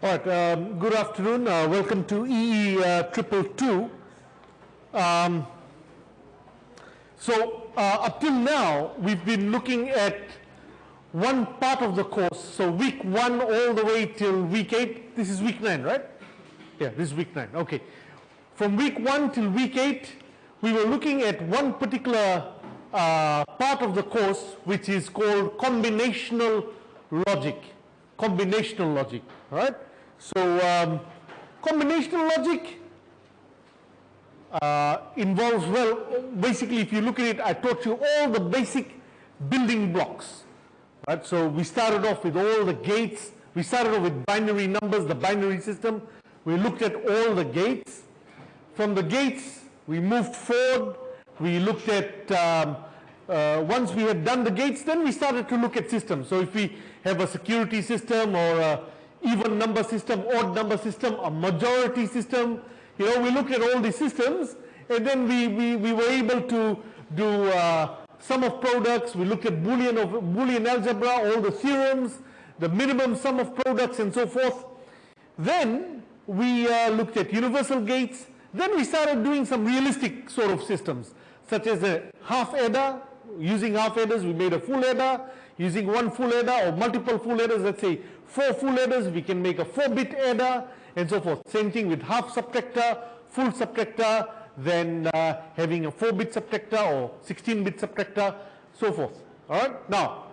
All right, good afternoon. Welcome to EE222. Up till now, we've been looking at one part of the course. So week 1 all the way till week 8. This is week 9, right? Yeah, this is week 9. Okay. From week 1 till week 8, we were looking at one particular part of the course, which is called combinational logic. Combinational logic, all right? So combinational logic involves, well, basically if you look at it, I taught you all the basic building blocks, right? So we started off with all the gates. We started off with binary numbers, the binary system. We looked at all the gates. From the gates, we moved forward. We looked at, once we had done the gates, then we started to look at systems. So if we have a security system or a even number system, odd number system, a majority system, you know, we looked at all these systems, and then we were able to do sum of products. We looked at Boolean algebra, all the theorems, the minimum sum of products, and so forth. Then we looked at universal gates. Then we started doing some realistic sort of systems, such as a half adder. Using half adders, we made a full adder. Using one full adder or multiple full adders, let's say 4 full adders, we can make a 4-bit adder, and so forth. Same thing with half subtractor, full subtractor, then having a 4-bit subtractor or 16-bit subtractor, so forth. All right. Now,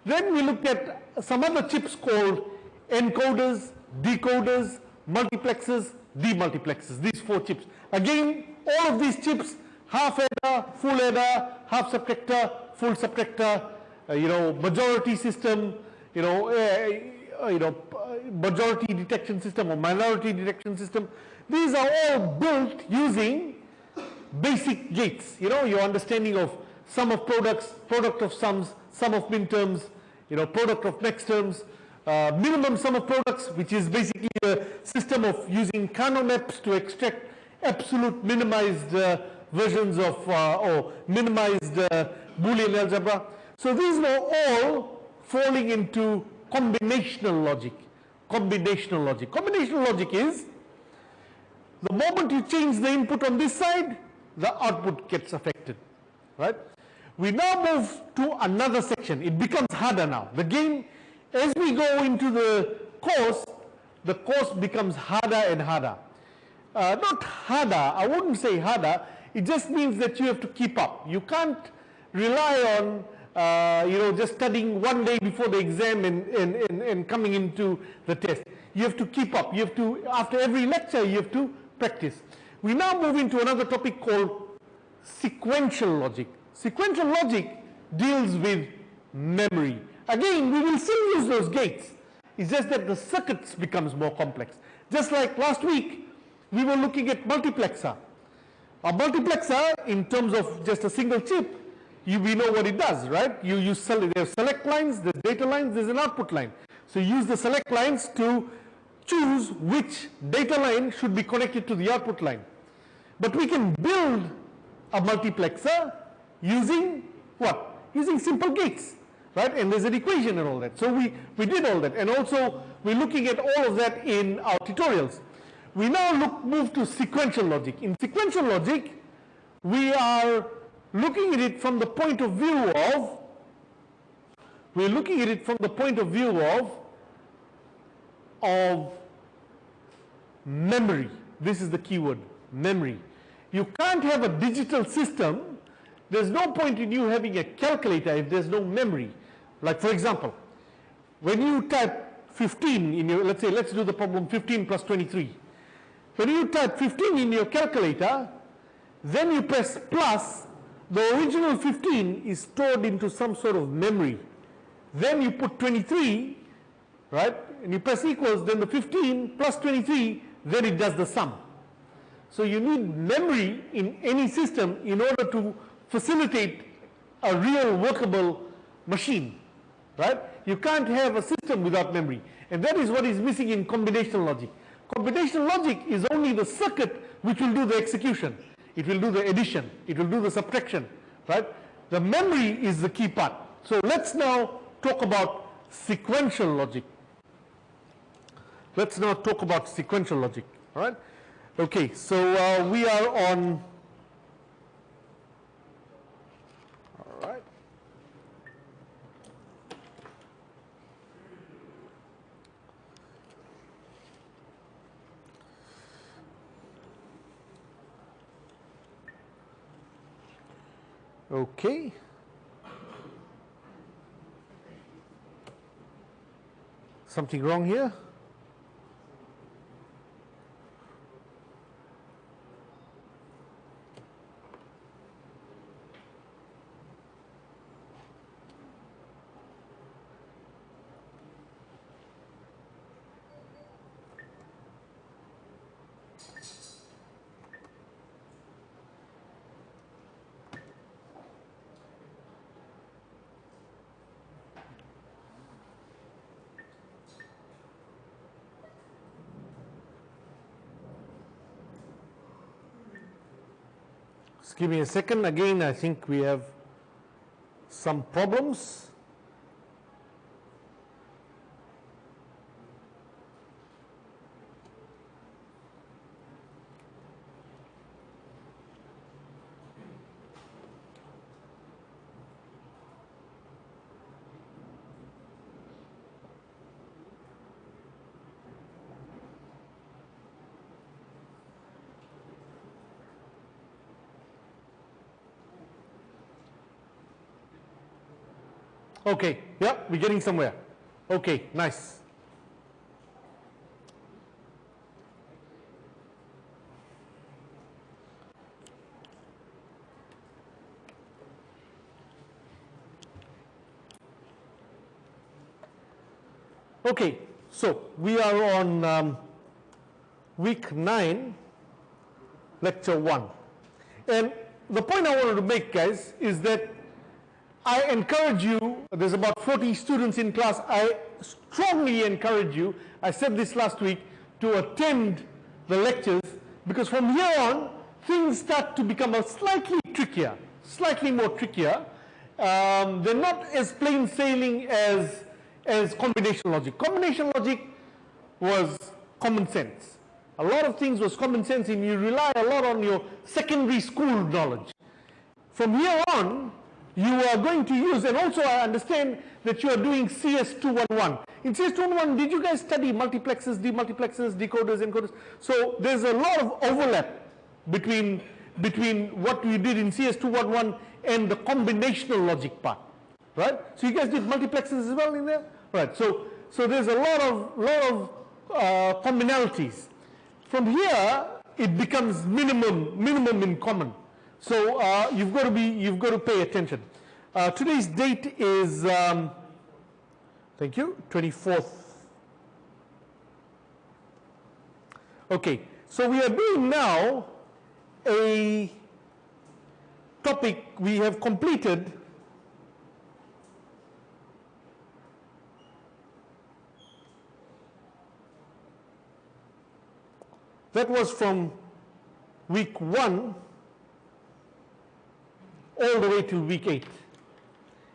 then we looked at some other chips called encoders, decoders, multiplexers, demultiplexers. These 4 chips. Again, all of these chips: half adder, full adder, half subtractor, full subtractor, majority system, majority detection system or minority detection system. These are all built using basic gates. You know, your understanding of sum of products, product of sums, sum of min terms, product of max terms, minimum sum of products, which is basically a system of using Carnot maps to extract absolute minimized versions of or minimized Boolean algebra. So these were all falling into combinational logic. Combinational logic. Combinational logic is the moment you change the input on this side, the output gets affected, right? We now move to another section. It becomes harder now. The game, as we go into the course becomes harder and harder. Not harder, I wouldn't say harder. It just means that you have to keep up. You can't rely on just studying one day before the exam and coming into the test. You have to keep up. You have to, after every lecture, you have to practice. We now move into another topic called sequential logic. Sequential logic deals with memory. Again, we will still use those gates. It's just that the circuits becomes more complex. Just like last week, we were looking at multiplexer. A multiplexer, in terms of just a single chip, we know what it does, right? There are select lines, there's data lines, there's an output line. So you use the select lines to choose which data line should be connected to the output line. But we can build a multiplexer using what? Using simple gates, right? And there's an equation and all that. So we did all that. And also, we're looking at all of that in our tutorials. We now move to sequential logic. In sequential logic, we are looking at it from the point of view of memory. This is the key word, memory. You can't have a digital system. There's no point in you having a calculator if there's no memory. Like, for example, when you type 15 in your, let's do the problem 15 plus 23. When you type 15 in your calculator, then you press plus, the original 15 is stored into some sort of memory. Then you put 23, right, and you press equals, then the 15 plus 23, then it does the sum. So you need memory in any system in order to facilitate a real workable machine, right? You can't have a system without memory. And that is what is missing in combinational logic. Combinational logic is only the circuit which will do the execution. It will do the addition. It will do the subtraction, right? The memory is the key part. So let's now talk about sequential logic. Let's now talk about sequential logic. All right. Okay. So we are on. All right. Okay. Something wrong here? Just give me a second. Again, I think we have some problems. Okay, yeah, we're getting somewhere. Okay, nice. Okay, so we are on week 9, lecture 1. And the point I wanted to make, guys, is that I encourage you, there's about 40 students in class, I strongly encourage you, I said this last week, to attend the lectures, because from here on, things start to become a slightly trickier, slightly more trickier. They're not as plain sailing as combination logic. Combination logic was common sense. A lot of things was common sense, and you rely a lot on your secondary school knowledge. From here on, you are going to use, and also I understand that you are doing CS211. In CS211, did you guys study multiplexers, demultiplexers, decoders, encoders? So there's a lot of overlap between what we did in CS211 and the combinational logic part, right? So you guys did multiplexers as well in there, right? So there's a lot of commonalities. From here, it becomes minimum in common. So you've got to pay attention. Today's date is thank you, 24th. Okay, so we are doing now a topic we have completed. That was from week 1 all the way till week 8,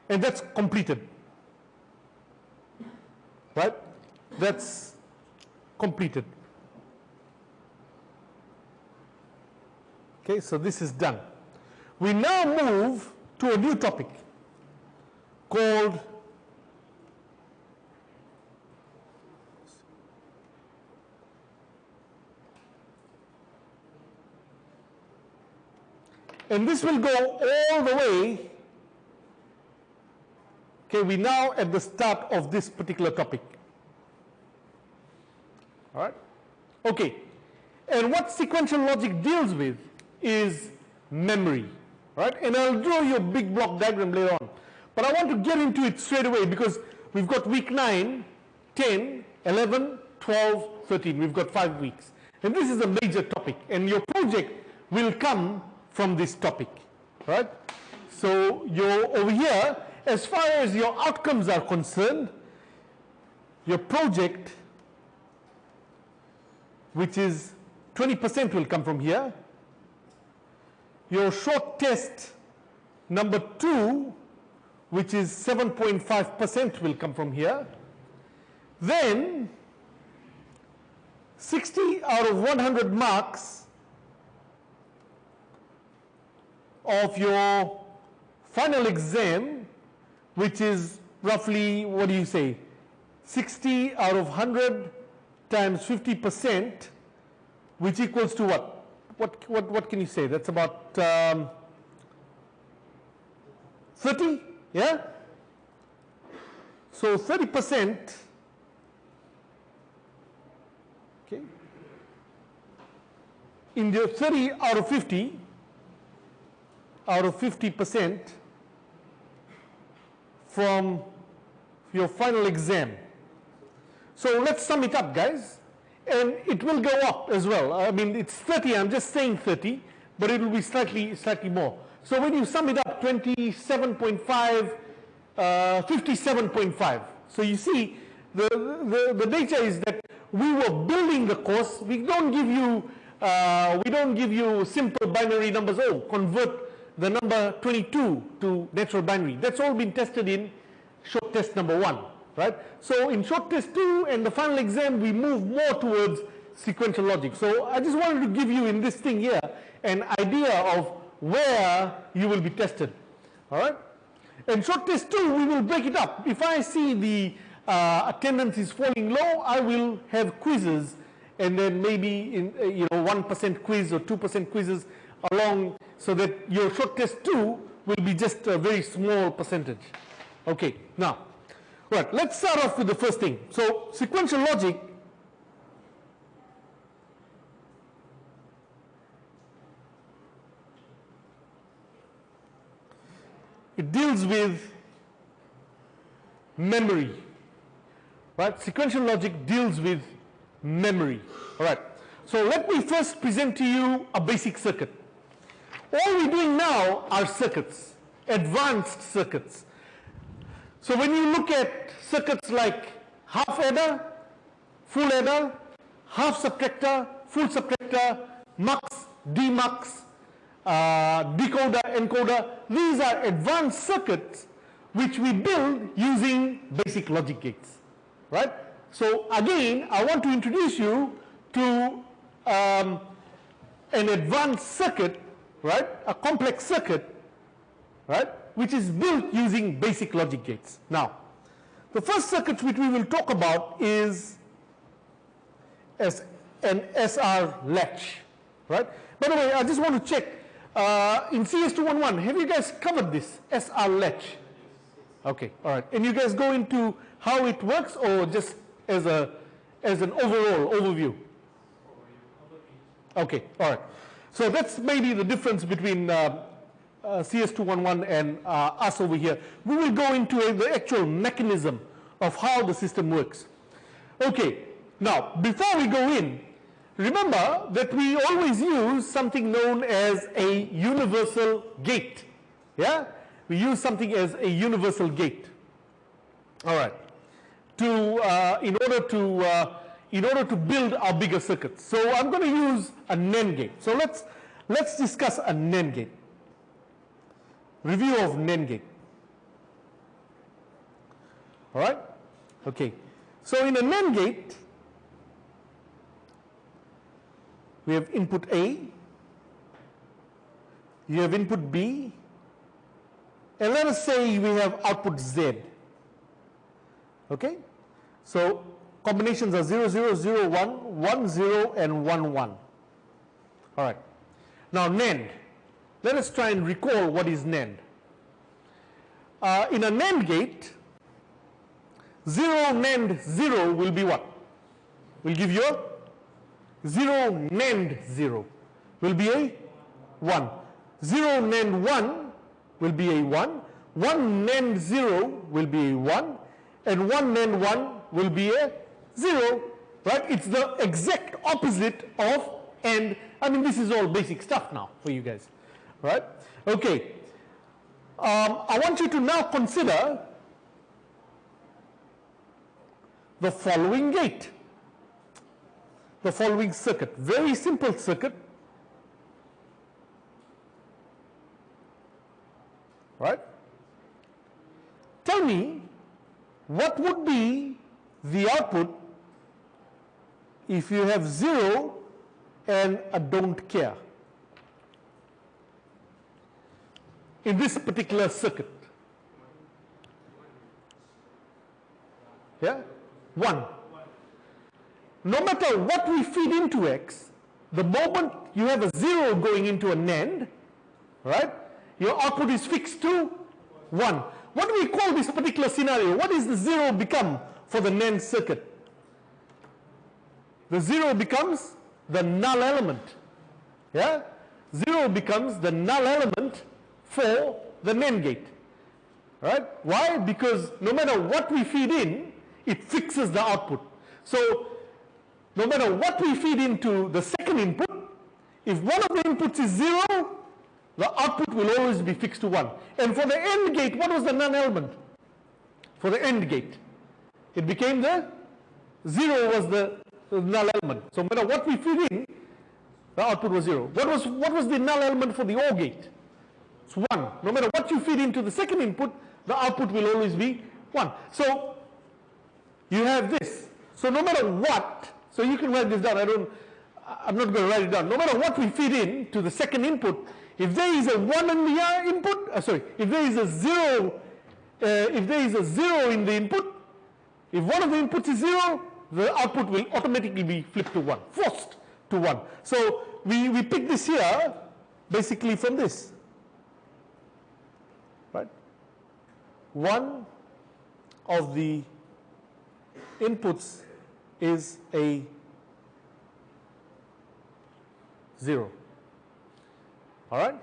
and that's completed, right? That's completed. Okay, so this is done. We now move to a new topic called and this will go all the way. Okay, we now at the start of this particular topic. All right? Okay. And what sequential logic deals with is memory. Right? And I'll draw you a big block diagram later on. But I want to get into it straight away because we've got week 9, 10, 11, 12, 13. We've got 5 weeks. And this is a major topic. And your project will come from this topic, right? So you're over here, as far as your outcomes are concerned, your project, which is 20%, will come from here. Your short test number 2, which is 7.5%, will come from here. Then 60 out of 100 marks of your final exam, which is roughly, what do you say, 60 out of 100 times 50%, which equals to what? What can you say? That's about 30, yeah? So 30%, okay, in the 30 out of 50, out of 50% from your final exam. So let's sum it up, guys, and it will go up as well. I mean, it's 30, I'm just saying 30, but it will be slightly more. So when you sum it up, 27.5, 57.5. So you see, the data is that we were building the course. We don't give you simple binary numbers. Oh, convert the number 22 to natural binary. That's all been tested in short test number 1, right? So in short test 2 and the final exam, we move more towards sequential logic. So I just wanted to give you in this thing here an idea of where you will be tested, all right? In short test 2, we will break it up. If I see the attendance is falling low, I will have quizzes, and then maybe in 1% quiz or 2% quizzes along, so that your short test 2 will be just a very small percentage. Okay, now, right, let's start off with the first thing. So sequential logic it deals with memory, right? Sequential logic deals with memory, all right? So let me first present to you a basic circuit. All we're doing now are circuits, advanced circuits. So when you look at circuits like half adder, full adder, half subtractor, full subtractor, mux, demux, decoder, encoder, these are advanced circuits which we build using basic logic gates, right? So again, I want to introduce you to an advanced circuit, right? A complex circuit, right? Which is built using basic logic gates. Now, the first circuit which we will talk about is as an SR latch, right? By the way, I just want to check, in CS211, have you guys covered this SR latch? Okay, all right. And you guys go into how it works, or just as an overall overview? Okay, all right. So that's maybe the difference between CS211 and us over here. We will go into the actual mechanism of how the system works. Okay, now before we go in, remember that we always use something known as a universal gate. Yeah? We use something as a universal gate. All right. In order to build our bigger circuits. So I'm going to use a NAND gate. So let's discuss a NAND gate. Review of NAND gate. All right? Okay. So in a NAND gate, we have input A, you have input B, and let us say we have output Z. Okay? So combinations are 0, 0, 0, 1, 1, 0, and 1, 1. All right. Now NAND. Let us try and recall what is NAND. In a NAND gate, 0 NAND 0 will be what? Will give you a 0 NAND 0 will be a 1. 0 NAND 1 will be a 1. 1 NAND 0 will be a 1. And 1 NAND 1 will be a 0. Right? It's the exact opposite of AND. I mean, this is all basic stuff now for you guys. Right? Okay. I want you to now consider the following gate. The following circuit. Very simple circuit. Right? Tell me what would be the output if you have 0 and a don't care in this particular circuit? Yeah? 1. No matter what we feed into X, the moment you have a 0 going into a NAND, right, your output is fixed to 1. What do we call this particular scenario? What is the 0 become for the NAND circuit? The 0 becomes the null element. Yeah? 0 becomes the null element for the NAND gate. Right? Why? Because no matter what we feed in, it fixes the output. So no matter what we feed into the second input, if one of the inputs is 0, the output will always be fixed to 1. And for the AND gate, what was the null element? For the AND gate, it became the 0 was the null element. So no matter what we feed in, the output was 0. What was the null element for the OR gate? It's 1. No matter what you feed into the second input, the output will always be 1. So you have this. So no matter what, so you can write this down. I'm not going to write it down. No matter what we feed in to the second input, if there is a 1 in the input, if there is a 0, if there is a 0 in the input, if one of the inputs is 0, the output will automatically be flipped to 1, forced to 1. So we pick this here basically from this, right? One of the inputs is a 0. All right?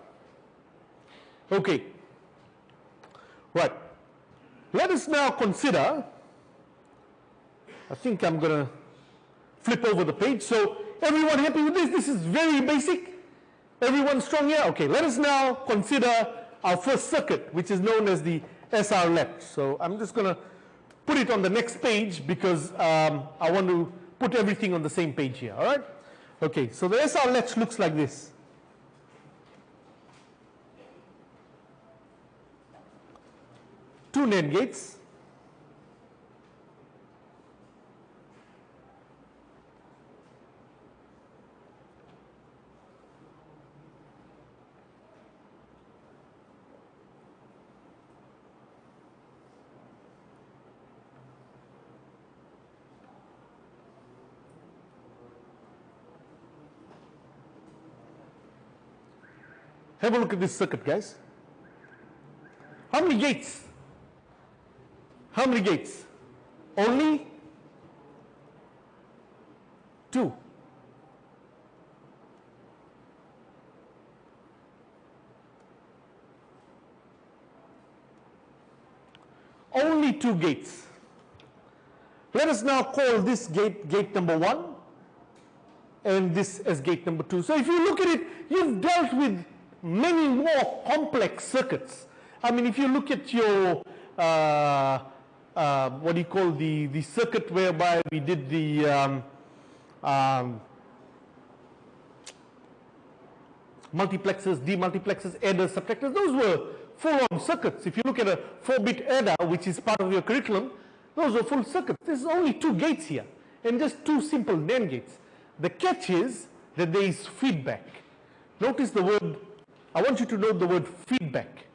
Okay. Right. Let us now consider, I think I'm going to flip over the page. So everyone happy with this? This is very basic. Everyone strong here? Okay. Let us now consider our first circuit, which is known as the SR latch. So I'm just going to put it on the next page because I want to put everything on the same page here. All right? Okay. So the SR latch looks like this. Two NAND gates. Have a look at this circuit, guys. How many gates? How many gates? Only 2. Only 2 gates. Let us now call this gate number 1 and this as gate number 2. So if you look at it, you've dealt with many more complex circuits. I mean, if you look at your what do you call the circuit whereby we did the multiplexers, demultiplexers, adders, subtractors, those were full-on circuits. If you look at a 4-bit adder, which is part of your curriculum, those were full circuits. There's only 2 gates here and just 2 simple NAND gates. The catch is that there is feedback. Notice the word, I want you to note the word feedback.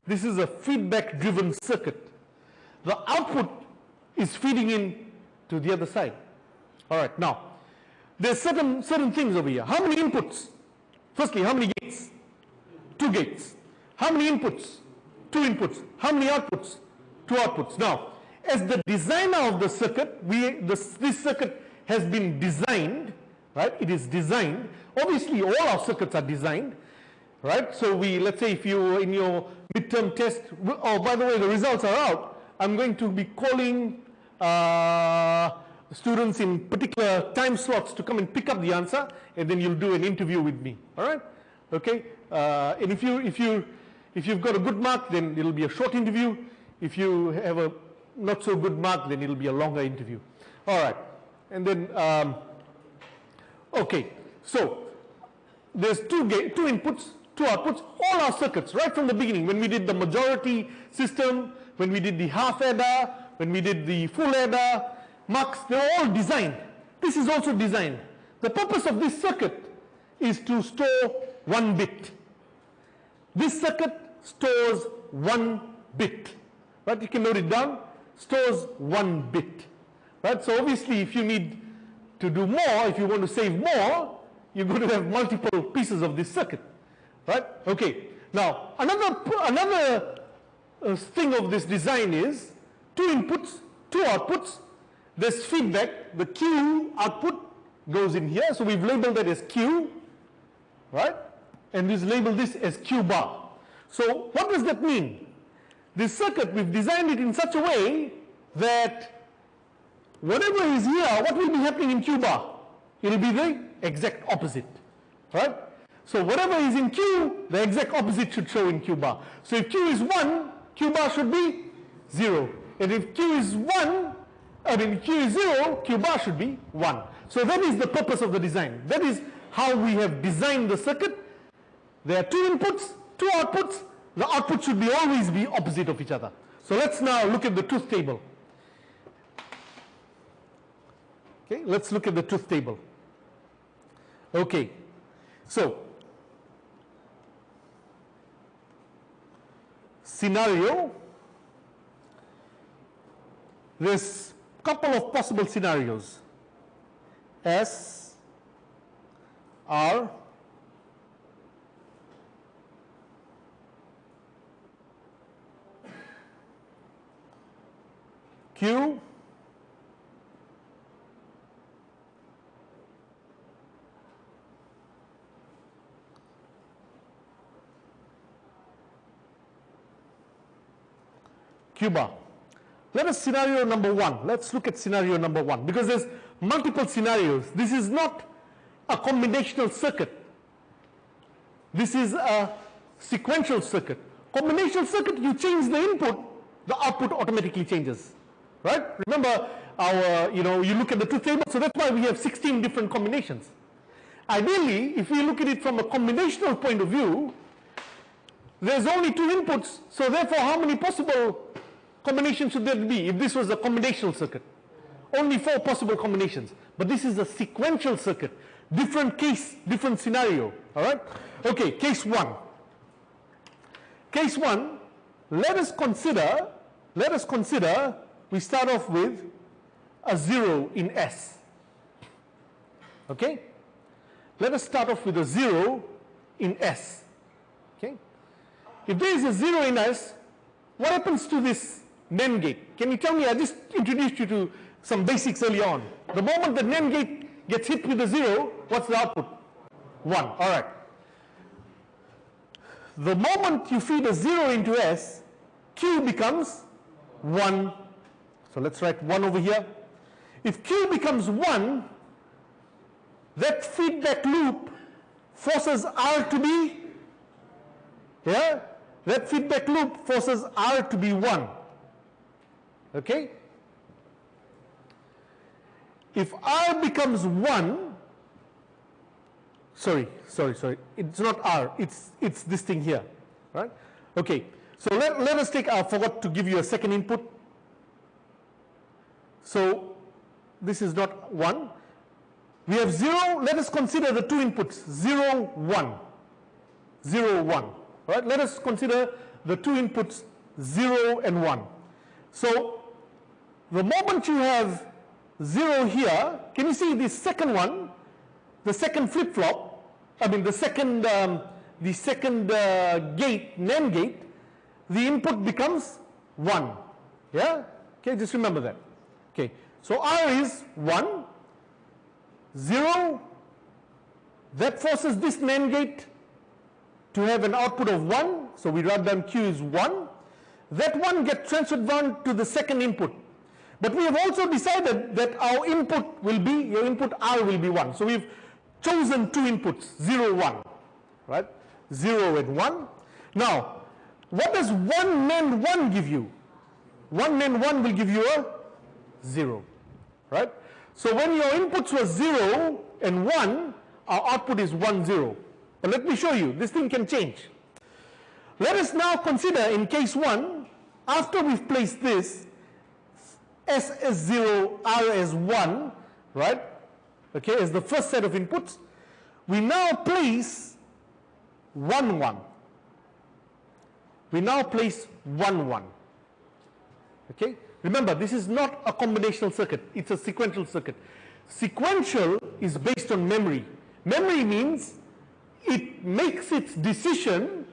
This is a feedback-driven circuit. The output is feeding in to the other side. All right, now, there's certain things over here. How many inputs? Firstly, how many gates? 2 gates. How many inputs? 2 inputs. How many outputs? 2 outputs. Now, as the designer of the circuit, this circuit has been designed, right? It is designed. Obviously, all our circuits are designed, right? So let's say if you, in your midterm test, oh, by the way, the results are out. I'm going to be calling students in particular time slots to come and pick up the answer, and then you'll do an interview with me. All right? Okay? And if you've got a good mark, then it'll be a short interview. If you have a not so good mark, then it'll be a longer interview. All right. And then, okay. So there's 2 inputs, 2 outputs. All our circuits, right from the beginning, when we did the majority system, when we did the half adder, when we did the full adder, mux, they're all designed This is also designed. The purpose of this circuit is to store 1 bit. This circuit stores 1 bit. Right? You can note it down. Stores 1 bit. Right? So obviously, if you need to do more, if you want to save more, you're going to have multiple pieces of this circuit. Right? Okay. Now, another thing of this design is 2 inputs, 2 outputs. There's feedback. The Q output goes in here. So we've labeled that as Q. Right? And we've labeled this as Q bar. So what does that mean? This circuit, we've designed it in such a way that whatever is here, what will be happening in Q bar? It will be the exact opposite. Right? So whatever is in Q, the exact opposite should show in Q bar. So if Q is 1, Q bar should be 0. And if Q is 0, Q bar should be 1. So that is the purpose of the design. That is how we have designed the circuit. There are 2 inputs, 2 outputs. The output should always be opposite of each other. So let's now look at the truth table. Okay, let's look at the truth table. Okay, so scenario, there's a couple of possible scenarios. S, R, Q, Q bar. Let us scenario number 1. Let's look at scenario number 1 because there's multiple scenarios. This is not a combinational circuit. This is a sequential circuit. Combinational circuit, you change the input, the output automatically changes. Right? Remember our, you look at the truth table, so that's why we have 16 different combinations. Ideally, if we look at it from a combinational point of view, there's only 2 inputs, so therefore how many possible combinations should there be if this was a combinational circuit? Only 4 possible combinations. But this is a sequential circuit. Different case, different scenario. Alright? Okay, case 1. Case 1, let us consider, we start off with a 0 in S. Okay? Let us start off with a 0 in S. Okay? If there is a 0 in S, what happens to this NAND gate? Can you tell me? I just introduced you to some basics early on. The moment the NAND gate gets hit with a 0, what's the output? 1. All right. The moment you feed a 0 into S, Q becomes 1. So let's write 1 over here. If Q becomes 1, that feedback loop forces R to be, that feedback loop forces R to be 1. Okay? If R becomes 1, sorry, it's not R, it's this thing here, right? Okay, so let us take, I forgot to give you a second input. So this is not 1. We have 0, let us consider the 2 inputs, 0, 1. 0, 1. Right? Let us consider the 2 inputs, 0 and 1. So the moment you have 0 here, can you see the second one, the second flip-flop, the second gate, NAND gate, the input becomes 1. Yeah? Okay, just remember that. Okay, so R is 1, 0, that forces this NAND gate to have an output of 1, so we write down Q is 1. That 1 gets transferred down to the second input. But we have also decided that our input will be, your input R will be 1. So we've chosen 2 inputs, 0, 1, right? 0 and 1. Now, what does 1 NAND 1 give you? 1 NAND 1 will give you a 0, right? So when your inputs were 0 and 1, our output is 1, 0. But let me show you, this thing can change. Let us now consider in case 1, after we've placed this, S as 0, R as 1, right? okay, as the first set of inputs. We now place 1 1. We now place 1 1. Okay, remember this is not a combinational circuit, it's a sequential circuit. Sequential is based on memory. Memory means it makes its decision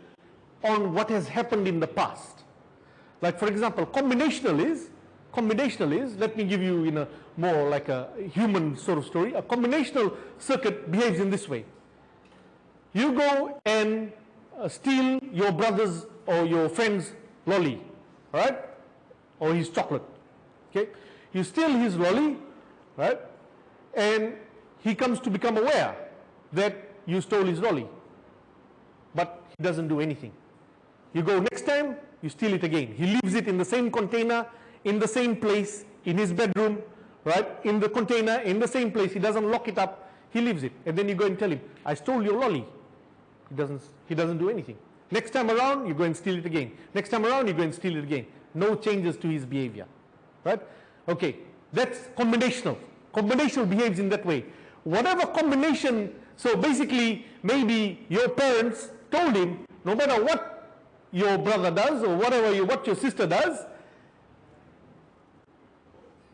on what has happened in the past. Like for example, conventional is, let me give you in a more like a human sort of story. A combinational circuit behaves in this way. You go and steal your brother's or your friend's lolly, right? Or his chocolate, okay? You steal his lolly, right? And he comes to become aware that you stole his lolly, but he doesn't do anything. You go next time, you steal it again. He leaves it in the same container, in the same place, in his bedroom, right? In the container, in the same place. He doesn't lock it up. He leaves it. And then you go and tell him, I stole your lolly. He doesn't do anything. Next time around, you go and steal it again. Next time around, you go and steal it again. No changes to his behavior, right? Okay, that's combinational. Combinational behaves in that way. Whatever combination, so basically maybe your parents told him, no matter what your brother does or what your sister does,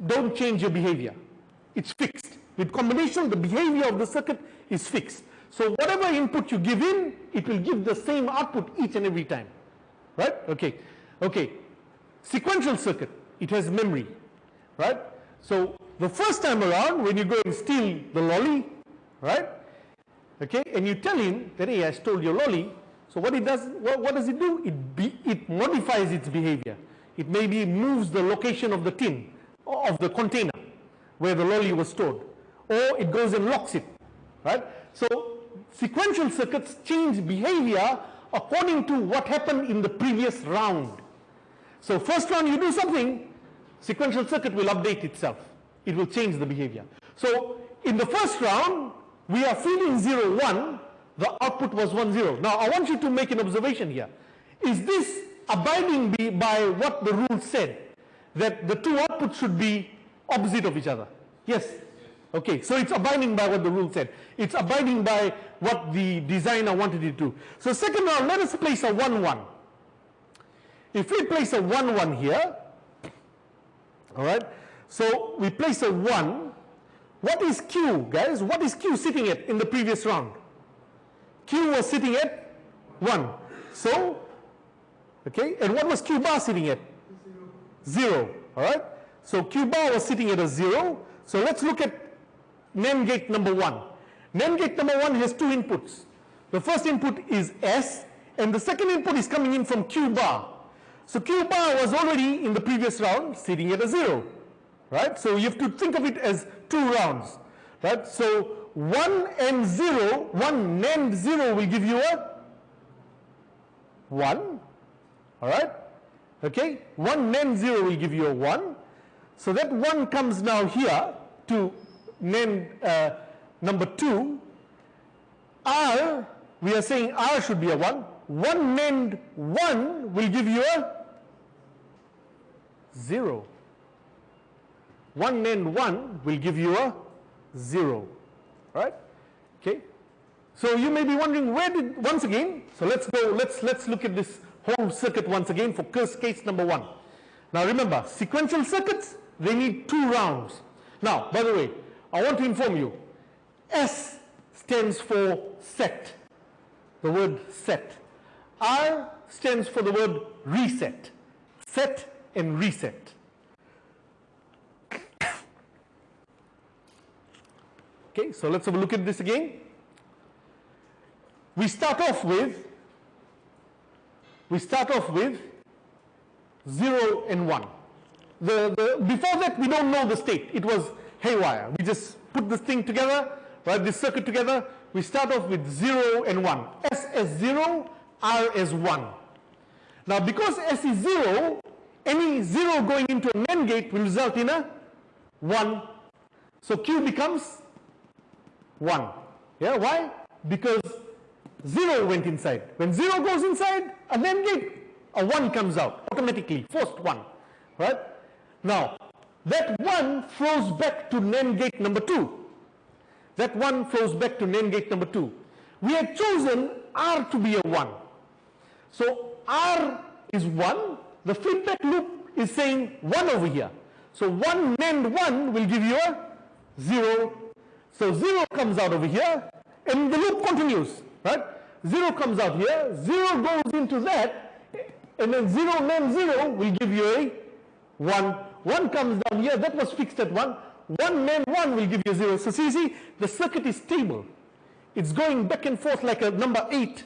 don't change your behavior. It's fixed. With combination, the behavior of the circuit is fixed. So whatever input you give in, it will give the same output each and every time, right? Okay, okay. Sequential circuit, it has memory, right? So the first time around, when you go and steal the lolly, right? Okay, and you tell him that, hey, I stole your lolly. So what it does, what does it do? It modifies its behavior. It maybe moves the location of the tin, or of the container where the lolly was stored, or it goes and locks it, right? So sequential circuits change behavior according to what happened in the previous round. So first round you do something, sequential circuit will update itself. It will change the behavior. So in the first round, we are feeding 0 1, the output was 1 0. Now I want you to make an observation here. Is this abiding by what the rule said, that the two outputs should be opposite of each other? Yes? Okay, so it's abiding by what the rule said. It's abiding by what the designer wanted it to do. So second round, let us place a 1 1. If we place a 1 1 here, all right, so we place a 1, what is Q, guys? What is Q sitting at in the previous round? Q was sitting at 1. So, okay, and what was Q bar sitting at? 0, all right? So Q bar was sitting at a 0. So let's look at NAND gate number 1. NAND gate number 1 has two inputs. The first input is S, and the second input is coming in from Q bar. So Q bar was already in the previous round sitting at a 0, right? So you have to think of it as two rounds, right? So 1 and 0, 1 NAND 0 will give you a 1, all right? Okay, 1 NAND 0 will give you a 1. So that 1 comes now here to NAND number 2. R, we are saying R should be a 1. 1 NAND 1 will give you a 0. 1 NAND 1 will give you a 0, right? Okay. So you may be wondering once again, so let's look at this whole circuit once again for case number 1. Now remember, sequential circuits, they need 2 rounds. Now, by the way, I want to inform you, S stands for set, the word set. R stands for the word reset, set and reset. Okay, so let's have a look at this again. We start off with 0 and 1. Before that, we don't know the state. It was haywire. We just put this thing together, right, this circuit together. We start off with 0 and 1. S as 0, R as 1. Now, because S is 0, any 0 going into a NAND gate will result in a 1. So Q becomes 1. Yeah, why? Because 0 went inside. When 0 goes inside a NAND gate, a 1 comes out automatically, forced 1, right? Now, that 1 flows back to NAND gate number 2. That 1 flows back to NAND gate number 2. We had chosen R to be a 1. So R is 1. The feedback loop is saying 1 over here. So 1 NAND 1 will give you a 0. So 0 comes out over here and the loop continues, right? 0 comes out here, 0 goes into that, and then 0 NAND 0 will give you a 1. 1 comes down here, that was fixed at 1. 1 NAND 1 will give you 0. So see, the circuit is stable. It's going back and forth like a number 8.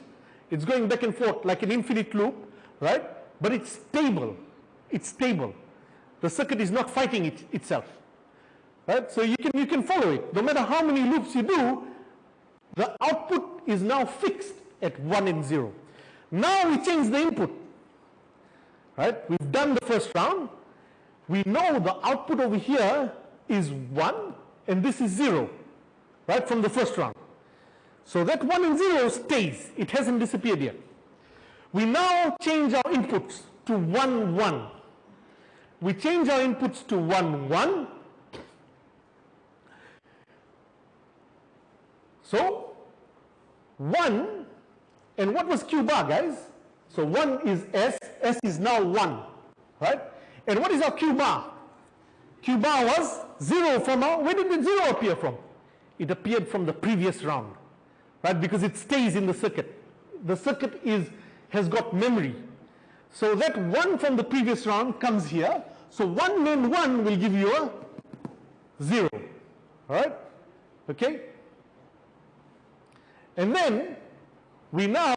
It's going back and forth like an infinite loop, right? But it's stable. It's stable. The circuit is not fighting itself, right? So you can follow it. No matter how many loops you do, the output is now fixed at 1 and 0. Now we change the input, right? We've done the first round. We know the output over here is 1 and this is 0, right, from the first round. So that 1 and 0 stays. It hasn't disappeared yet. We now change our inputs to 1, 1. We change our inputs to 1, 1. So 1, and what was Q bar, guys? So 1 is S, S is now 1, right? And what is our Q bar? Q bar was 0 from our, where did the 0 appear from? It appeared from the previous round, right? Because it stays in the circuit. The circuit has got memory. So that 1 from the previous round comes here. So 1 NAND 1 will give you a 0, all right? Okay? And then we now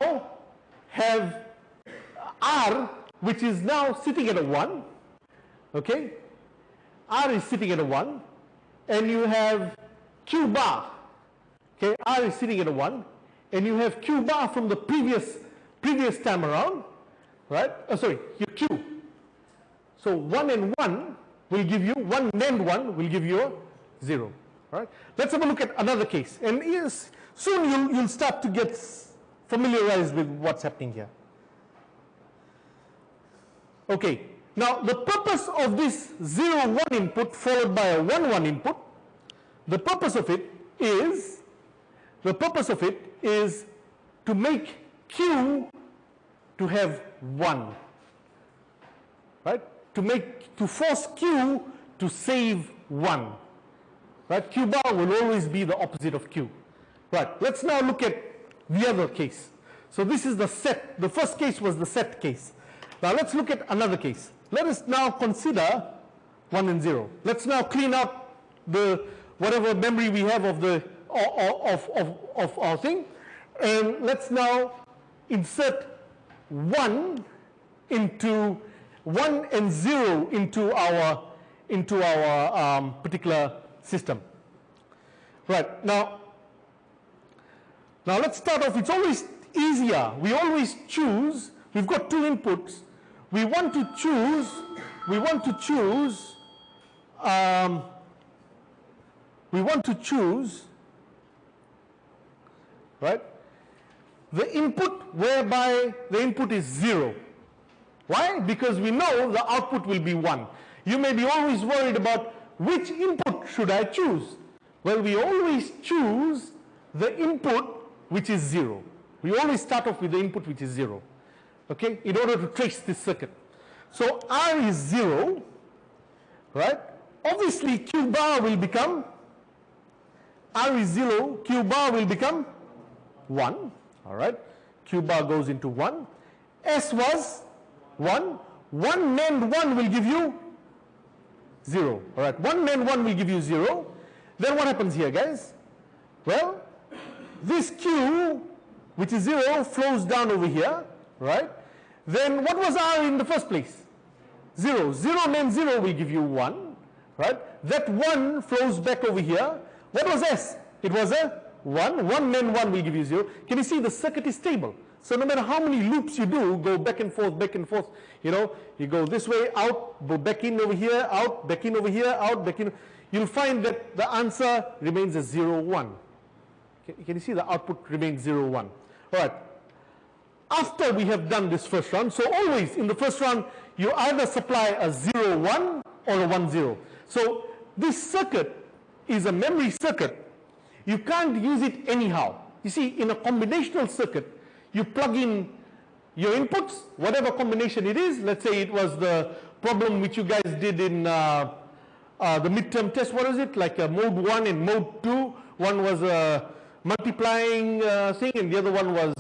have R, which is now sitting at a 1, okay? R is sitting at a 1, and you have Q bar, okay? R is sitting at a 1, and you have Q bar from the previous time around, right? Sorry, your Q. So 1 and 1 will give you, 1 NAND 1 will give you a 0, right? Let's have a look at another case, and yes, soon you'll start to get familiarized with what's happening here. Okay, now the purpose of this 0, 1 input followed by a 1, 1 input, the purpose of it is to make Q to have 1, right? To force Q to save 1, right? Q bar will always be the opposite of Q. Right, let's now look at the other case. So this is the set. The first case was the set case. Now let's look at another case. Let us now consider 1 and 0. Let's now clean up the whatever memory we have of the of our thing, and let's now insert 1 and 0 into our particular system. Right, now let's start off. It's always easier. We always choose. We've got 2 inputs. We want to choose right, the input whereby the input is 0. Why? Because we know the output will be 1. You may be always worried about which input should I choose. Well, we always choose the input which is 0. We always start off with the input which is 0, okay, in order to trace this circuit. So R is 0, right? Obviously Q bar will become, R is 0, Q bar will become 1, all right? Q bar goes into 1. S was 1. 1 NAND 1 will give you 0, all right? 1 NAND 1 will give you 0. Then what happens here, guys? Well, this Q, which is 0, flows down over here, right? Then what was R in the first place? 0. 0 NAND 0 will give you 1, right? That 1 flows back over here. What was S? It was a 1. 1 NAND 1 will give you 0. Can you see the circuit is stable? So no matter how many loops you do, go back and forth, you know, you go this way, out, go back in over here, out, back in over here, out, back in. You'll find that the answer remains as 0, 1. Can you see the output remains 0, 1? All right. After we have done this first round, so always in the first round, you either supply a 0, 1 or a 1, 0. So this circuit is a memory circuit. You can't use it anyhow. You see, in a combinational circuit, you plug in your inputs, whatever combination it is. Let's say it was the problem which you guys did in the midterm test. What is it? Like mode 1 and mode 2. One was a multiplying thing, and the other one was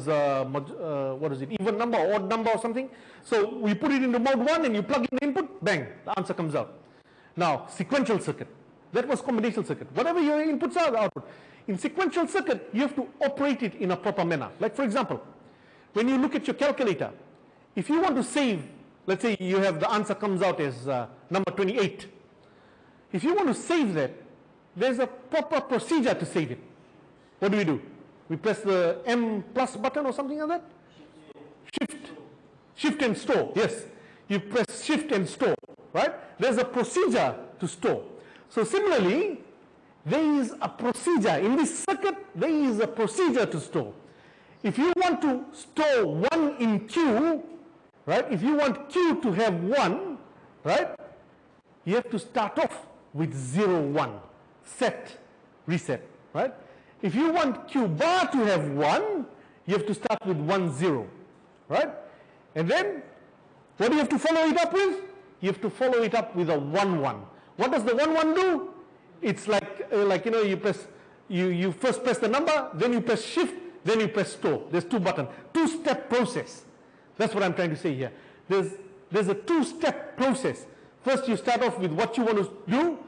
what is it? Even number, odd number, or something. So we put it into mode 1, and you plug in the input, bang, the answer comes out. Now, sequential circuit. That was combinational circuit. Whatever your inputs are, the output. In sequential circuit, you have to operate it in a proper manner. Like for example, when you look at your calculator, if you want to save, let's say you have the answer comes out as number 28. If you want to save that, there's a proper procedure to save it. What do? We press the M plus button or something like that? Shift and store. Yes. You press shift and store, right? There's a procedure to store. So similarly, there is a procedure. In this circuit, there is a procedure to store. If you want to store 1 in Q, right? If you want Q to have 1, right? You have to start off with 0, 1. Set, reset, right? If you want Q bar to have 1, you have to start with 1, 0, right? And then, what do you have to follow it up with? You have to follow it up with a 1, 1. What does the 1, 1 do? It's like you know, you first press the number, then you press shift, then you press store. There's 2 buttons. 2-step process. That's what I'm trying to say here. There's a 2-step process. First you start off with what you want to do,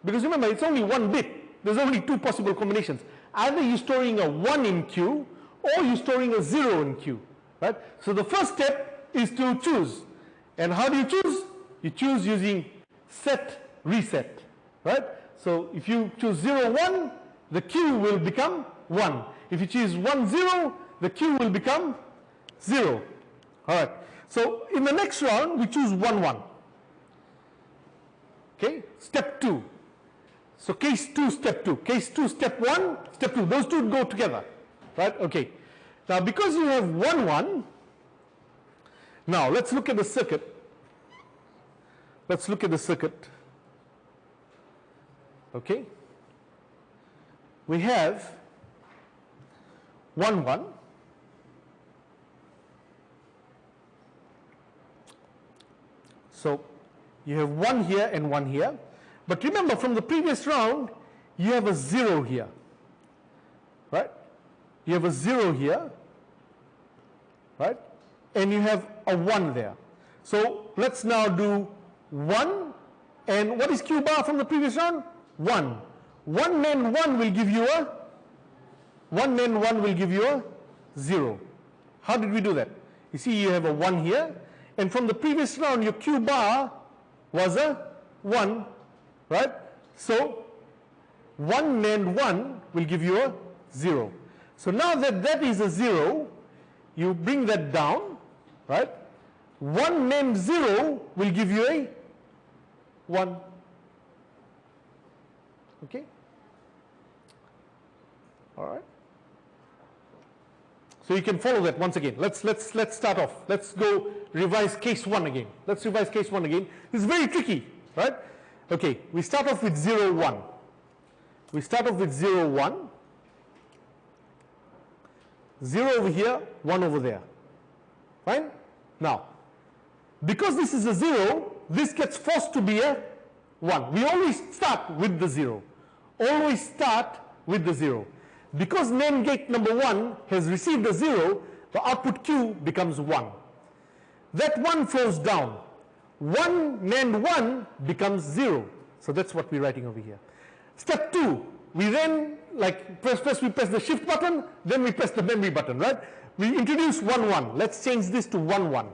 because remember, it's only 1 bit. There's only 2 possible combinations. Either you're storing a 1 in Q, or you're storing a 0 in Q, right? So the first step is to choose. And how do you choose? You choose using set, reset, right? So if you choose 0, 1, the Q will become 1. If you choose 1, 0, the Q will become 0. All right. So in the next round, we choose 1, 1. Okay. Step 2. So case 2, step 2. Case 2, step 1, step 2. Those two go together. Right? Okay. Now because you have 1, 1, now let's look at the circuit. Let's look at the circuit. Okay. We have 1, 1. So you have 1 here and 1 here. But remember, from the previous round, you have a 0 here. Right? You have a 0 here. Right? And you have a 1 there. So let's now do 1. And what is Q bar from the previous round? 1. 1 and 1 will give you a 1 and 1 will give you a 0. How did we do that? You see, you have a 1 here, and from the previous round, your Q bar was a 1, right? So 1 and 1 will give you a 0. So now that that is a 0, you bring that down, right? 1 and 0 will give you a 1. Okay? All right. So you can follow that once again. Let's start off. Let's go revise case 1 again. Let's revise case 1 again. It's very tricky, right? Okay, we start off with 0, 1. We start off with 0, 1. 0 over here, 1 over there. Fine? Now, because this is a 0, this gets forced to be a 1. We always start with the 0. Always start with the 0. Because NAND gate number 1 has received a 0, the output Q becomes 1. That 1 flows down. 1 NAND 1 becomes 0. So that's what we're writing over here. Step 2, we then, like, first we press the shift button, then we press the memory button, right? We introduce 1, 1. Let's change this to 1, 1.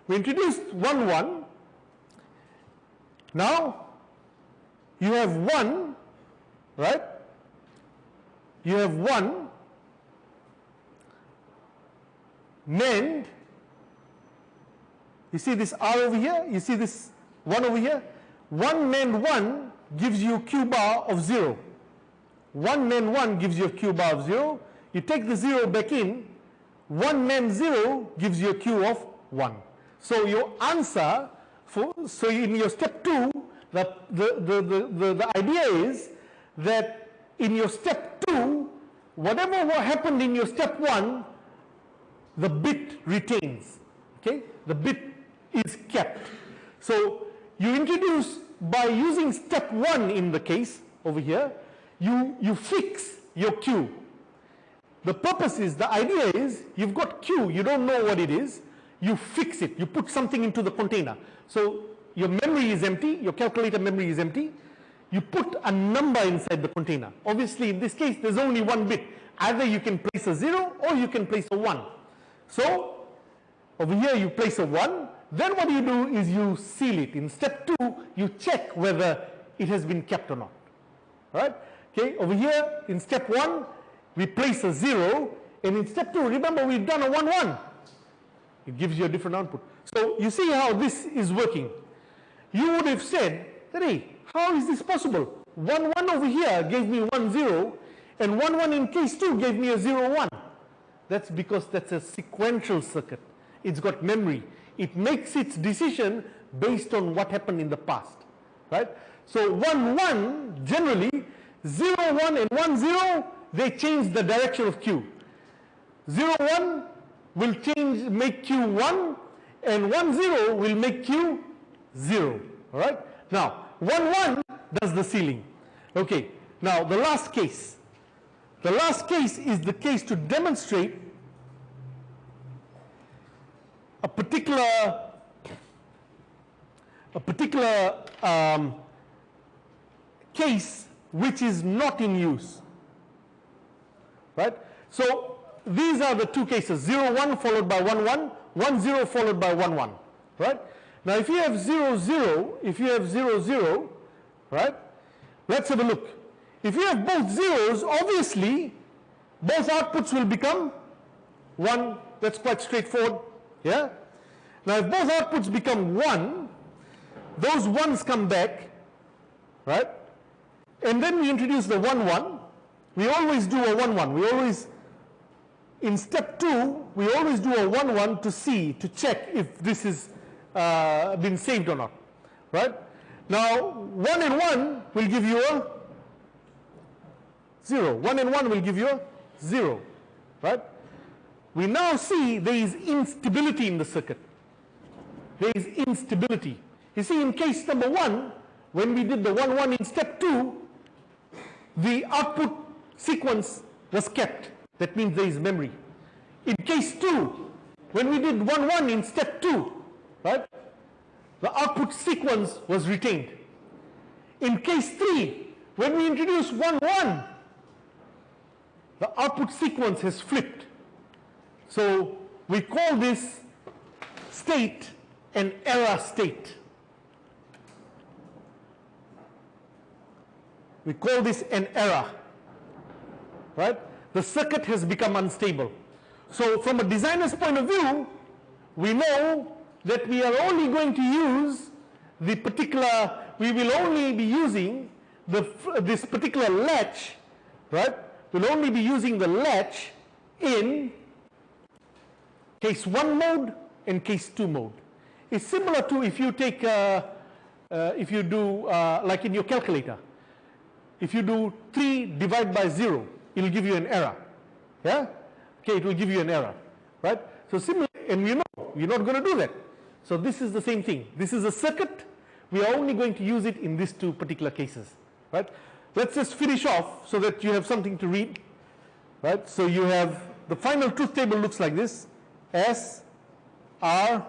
We introduced 1, 1. Now, you have 1, right? You have 1 NAND. You see this R over here? You see this 1 over here? 1 NAND 1 gives you Q bar of 0. 1 NAND 1 gives you a Q bar of 0. You take the 0 back in. 1 NAND 0 gives you a Q of 1. So your answer, so in your step 2, the idea is that in your step 2, whatever happened in your step 1, the bit retains, okay? The bit is kept. So you introduce, by using step 1 in the case over here, you fix your Q. The purpose is, the idea is, you've got Q, you don't know what it is, you fix it, you put something into the container. So your memory is empty, your calculator memory is empty, you put a number inside the container. Obviously in this case there's only one bit, either you can place a 0 or you can place a 1. So over here you place a 1, then what you do is you seal it. In step 2 you check whether it has been kept or not. Right? Okay, over here in step 1 we place a 0, and in step 2, remember we've done a 1 1. It gives you a different output. So you see how this is working. You would have said, hey, how is this possible? 1 1 over here gave me 1 0, and 1 1 in case 2 gave me a 0 1. That's because that's a sequential circuit. It's got memory. It makes its decision based on what happened in the past. Right? So 1 1 generally, 0 1 and 1 0, they change the direction of Q. 0 1 will make Q 1, and 1 0 will make Q 0. All right? Now 1 1 does the sealing. Okay. Now the last case. The last case is the case to demonstrate a particular case which is not in use. Right? So these are the two cases, 0 1 followed by 1 1, 1 0 followed by 1 1. Right? Now if you have 0 0, right? Let's have a look. If you have both zeros, obviously both outputs will become 1. That's quite straightforward. Yeah? Now if both outputs become 1, those 1s come back, right? And then we introduce the 1 1. We always do a 1 1. We always, in step 2, we always do a 1 1 to see, to check if this is been saved or not. Right? Now 1 and 1 will give you a 0. 1 and 1 will give you a 0. Right? We now see there is instability in the circuit. There is instability. You see, in case number 1, when we did the 1 1 in step 2, the output sequence was kept. That means there is memory. In case 2, when we did 1 1 in step 2, right, the output sequence was retained. In case 3, when we introduce 1 1, the output sequence has flipped. So we call this state an error state. We call this an error. Right? The circuit has become unstable. So from a designer's point of view, we know that we are only going to use the particular, we will only be using this particular latch, right? We'll only be using the latch in case 1 mode and case 2 mode. It's similar to if you take, if you do like in your calculator. If you do 3 divided by 0, it will give you an error. Yeah? Okay, it will give you an error. Right? So similarly, and you know, we're not going to do that. So this is the same thing. This is a circuit. We are only going to use it in these 2 particular cases. Right? Let's just finish off so that you have something to read. Right? So you have the final truth table looks like this. S, R,